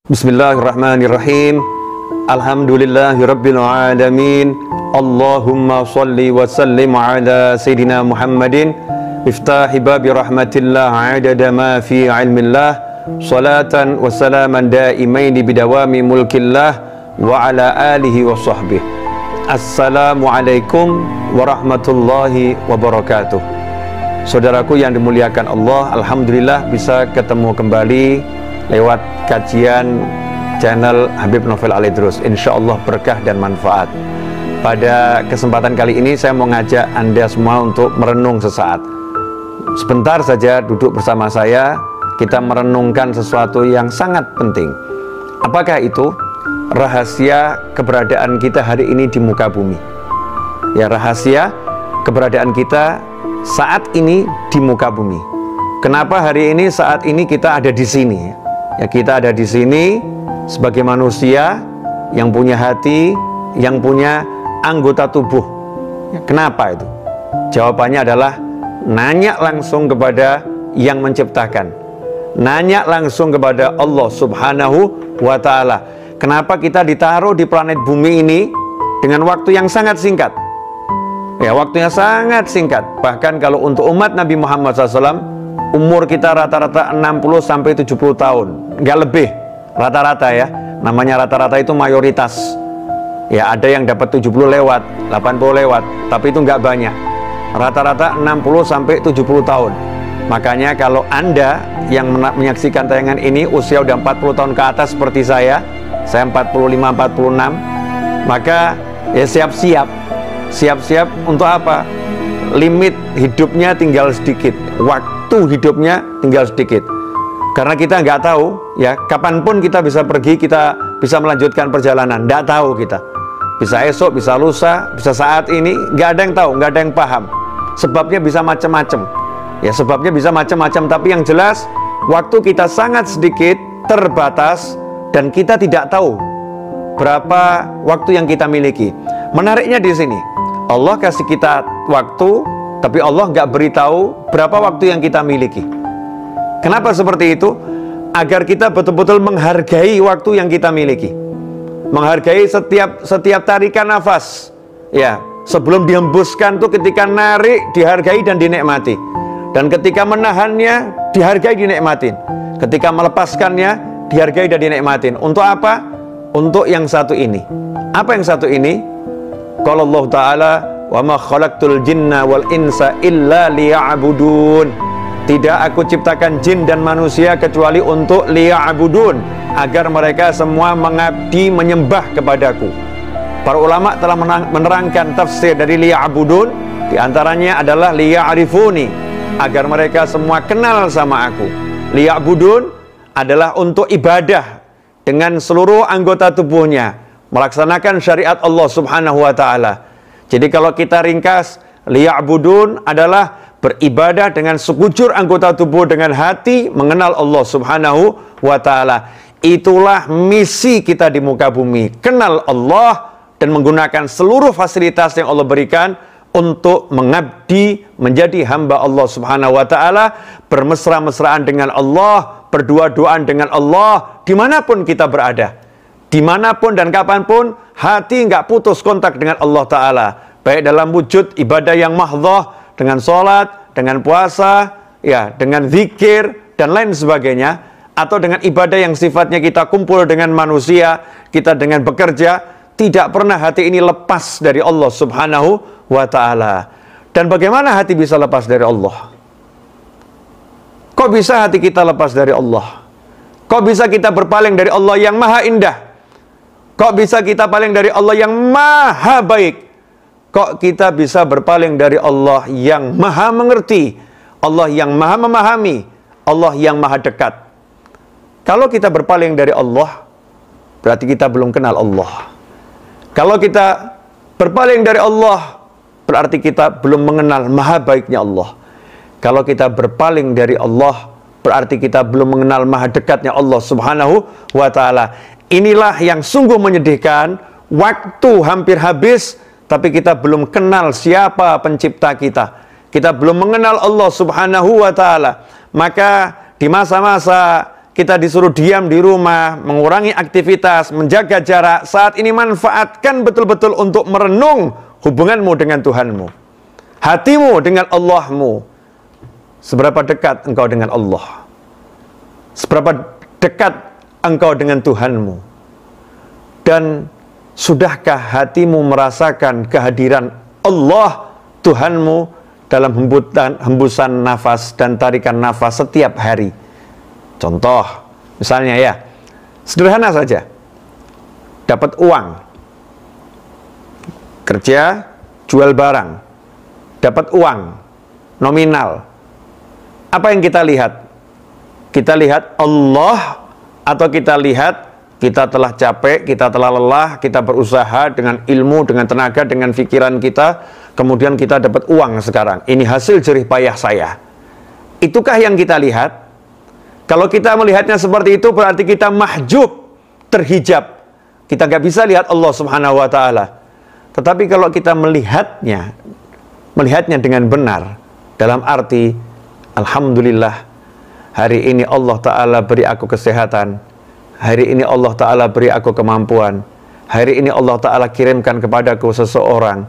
Bismillahirrahmanirrahim. Alhamdulillahirabbil alamin. Allahumma shalli wa sallim ala sayidina Muhammadin miftahi babi rahmatillah adada ma fi ilmillah salatan wa salaman daimaini bidawami mulkillah wa ala alihi wa sahbihi. Assalamualaikum warahmatullahi wabarakatuh. Saudaraku yang dimuliakan Allah, alhamdulillah bisa ketemu kembali lewat kajian channel Habib Novel Al-Idrus. Insya Allah berkah dan manfaat. Pada kesempatan kali ini saya mau ngajak Anda semua untuk merenung sesaat. Sebentar saja duduk bersama saya, kita merenungkan sesuatu yang sangat penting. Apakah itu? Rahasia keberadaan kita hari ini di muka bumi. Ya, rahasia keberadaan kita saat ini di muka bumi. Kenapa hari ini saat ini kita ada di sini? Ya, kita ada di sini sebagai manusia yang punya hati, yang punya anggota tubuh. Ya, kenapa itu? Jawabannya adalah nanya langsung kepada yang menciptakan. Nanya langsung kepada Allah Subhanahu wa Ta'ala. Kenapa kita ditaruh di planet bumi ini dengan waktu yang sangat singkat? Ya, waktunya sangat singkat. Bahkan kalau untuk umat Nabi Muhammad SAW, umur kita rata-rata 60-70 tahun, nggak lebih, rata-rata ya. Namanya rata-rata itu mayoritas. Ya, ada yang dapat 70 lewat, 80 lewat, tapi itu nggak banyak. Rata-rata 60-70 tahun. Makanya kalau Anda yang menyaksikan tayangan ini usia udah 40 tahun ke atas seperti saya 45-46, maka ya siap-siap untuk apa? Limit hidupnya tinggal sedikit, waktu hidupnya tinggal sedikit. Karena kita nggak tahu ya, kapanpun kita bisa pergi, kita bisa melanjutkan perjalanan. Nggak tahu kita, bisa esok, bisa lusa, bisa saat ini, nggak ada yang tahu, nggak ada yang paham. Sebabnya bisa macam-macam. Ya, sebabnya bisa macam-macam. Tapi yang jelas, waktu kita sangat sedikit, terbatas, dan kita tidak tahu berapa waktu yang kita miliki. Menariknya di sini, Allah kasih kita waktu, tapi Allah nggak beritahu berapa waktu yang kita miliki. Kenapa seperti itu? Agar kita betul-betul menghargai waktu yang kita miliki, menghargai setiap tarikan nafas. Ya, sebelum dihembuskan tuh, ketika narik dihargai dan dinikmati, dan ketika menahannya dihargai dinikmatin, ketika melepaskannya dihargai dan dinikmatin. Untuk apa? Untuk yang satu ini. Apa yang satu ini? Qala Allah Ta'ala, wa ma khalaqtul jinna wal insa illa liya'budun. Tidak aku ciptakan jin dan manusia kecuali untuk liya'budun, agar mereka semua mengabdi, menyembah kepadaku. Para ulama telah menerangkan tafsir dari liya'budun, di antaranya adalah liya'rifuni, agar mereka semua kenal sama aku. Liya'budun adalah untuk ibadah dengan seluruh anggota tubuhnya, melaksanakan syariat Allah Subhanahu wa Ta'ala. Jadi kalau kita ringkas, liya'budun adalah beribadah dengan sekujur anggota tubuh, dengan hati mengenal Allah Subhanahu wa Ta'ala. Itulah misi kita di muka bumi, kenal Allah dan menggunakan seluruh fasilitas yang Allah berikan untuk mengabdi, menjadi hamba Allah Subhanahu wa Ta'ala, bermesra-mesraan dengan Allah, berdua-duaan dengan Allah, dimanapun kita berada, dimanapun dan kapanpun, hati nggak putus kontak dengan Allah Ta'ala, baik dalam wujud ibadah yang mahdhah, dengan sholat, dengan puasa, ya, dengan zikir, dan lain sebagainya, atau dengan ibadah yang sifatnya kita kumpul dengan manusia, kita dengan bekerja, tidak pernah hati ini lepas dari Allah Subhanahu wa Ta'ala. Dan bagaimana hati bisa lepas dari Allah? Kok bisa hati kita lepas dari Allah? Kok bisa kita berpaling dari Allah yang maha indah? Kok bisa kita paling dari Allah yang maha baik? Kok kita bisa berpaling dari Allah yang maha mengerti, Allah yang maha memahami, Allah yang maha dekat? Kalau kita berpaling dari Allah, berarti kita belum kenal Allah. Kalau kita berpaling dari Allah, berarti kita belum mengenal maha baiknya Allah. Kalau kita berpaling dari Allah, berarti kita belum mengenal maha dekatnya Allah Subhanahu wa Ta'ala. Inilah yang sungguh menyedihkan. Waktu hampir habis, tapi kita belum kenal siapa pencipta kita. Kita belum mengenal Allah Subhanahu wa Ta'ala. Maka di masa-masa kita disuruh diam di rumah, mengurangi aktivitas, menjaga jarak, saat ini manfaatkan betul-betul untuk merenung hubunganmu dengan Tuhanmu, hatimu dengan Allahmu. Seberapa dekat engkau dengan Allah? Seberapa dekat engkau dengan Tuhanmu? Dan sudahkah hatimu merasakan kehadiran Allah Tuhanmu dalam hembusan nafas dan tarikan nafas setiap hari? Contoh, misalnya ya, sederhana saja. Dapat uang, kerja, jual barang, dapat uang, nominal. Apa yang kita lihat? Kita lihat Allah, atau kita lihat kita telah capek, kita telah lelah, kita berusaha dengan ilmu, dengan tenaga, dengan pikiran kita, kemudian kita dapat uang sekarang. Ini hasil jerih payah saya. Itukah yang kita lihat? Kalau kita melihatnya seperti itu, berarti kita mahjub, terhijab. Kita nggak bisa lihat Allah Subhanahu wa Ta'ala. Tetapi kalau kita melihatnya dengan benar, dalam arti alhamdulillah, hari ini Allah Ta'ala beri aku kesehatan, hari ini Allah Ta'ala beri aku kemampuan, hari ini Allah Ta'ala kirimkan kepadaku seseorang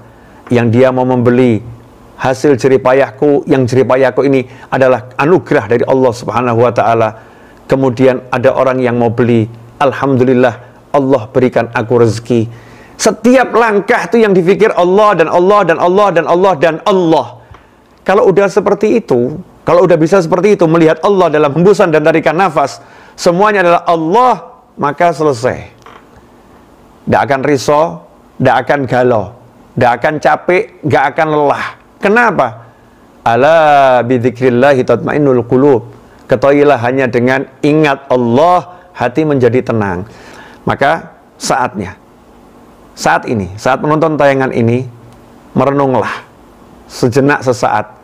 yang dia mau membeli hasil jerih payahku, yang jerih payahku ini adalah anugerah dari Allah Subhanahu wa Ta'ala. Kemudian ada orang yang mau beli, alhamdulillah Allah berikan aku rezeki. Setiap langkah itu yang dipikir Allah dan Allah dan Allah dan Allah dan Allah. Kalau udah seperti itu, kalau udah bisa seperti itu, melihat Allah dalam hembusan dan tarikan nafas, semuanya adalah Allah, maka selesai. Tidak akan risau, tidak akan galau, tidak akan capek, tidak akan lelah. Kenapa? Ala bidzikrillahi tatmainnul qulub. Ketahuilah hanya dengan ingat Allah, hati menjadi tenang. Maka saatnya, saat ini, saat menonton tayangan ini, merenunglah sejenak sesaat.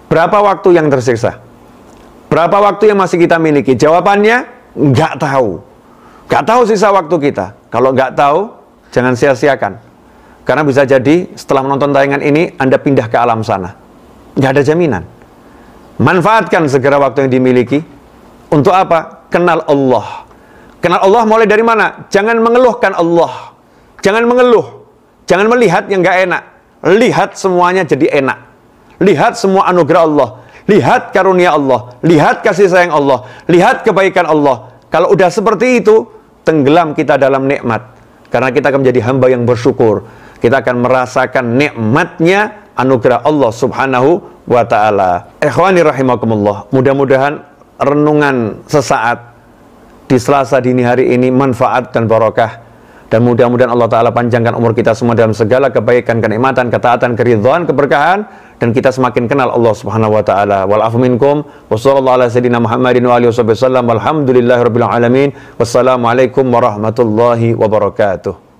Berapa waktu yang tersisa? Berapa waktu yang masih kita miliki? Jawabannya, nggak tahu. Nggak tahu sisa waktu kita. Kalau nggak tahu, jangan sia-siakan. Karena bisa jadi setelah menonton tayangan ini, Anda pindah ke alam sana. Nggak ada jaminan. Manfaatkan segera waktu yang dimiliki. Untuk apa? Kenal Allah. Kenal Allah mulai dari mana? Jangan mengeluhkan Allah. Jangan mengeluh. Jangan melihat yang nggak enak. Lihat semuanya jadi enak. Lihat semua anugerah Allah. Lihat karunia Allah. Lihat kasih sayang Allah. Lihat kebaikan Allah. Kalau udah seperti itu, tenggelam kita dalam nikmat. Karena kita akan menjadi hamba yang bersyukur. Kita akan merasakan nikmatnya anugerah Allah Subhanahu wa Ta'ala. Ikhwani rahimakumullah, mudah-mudahan renungan sesaat di Selasa dini hari ini manfaat dan barokah, dan mudah-mudahan Allah Ta'ala panjangkan umur kita semua dalam segala kebaikan, kenikmatan, ketaatan, keridhaan, keberkahan, dan kita semakin kenal Allah Subhanahu wa Ta'ala. Wal afu minkum wa sallallahu ala sayyidina Muhammadin wa alihi wasallam. Walhamdulillahirabbil alamin. Wassalamualaikum warahmatullahi wabarakatuh.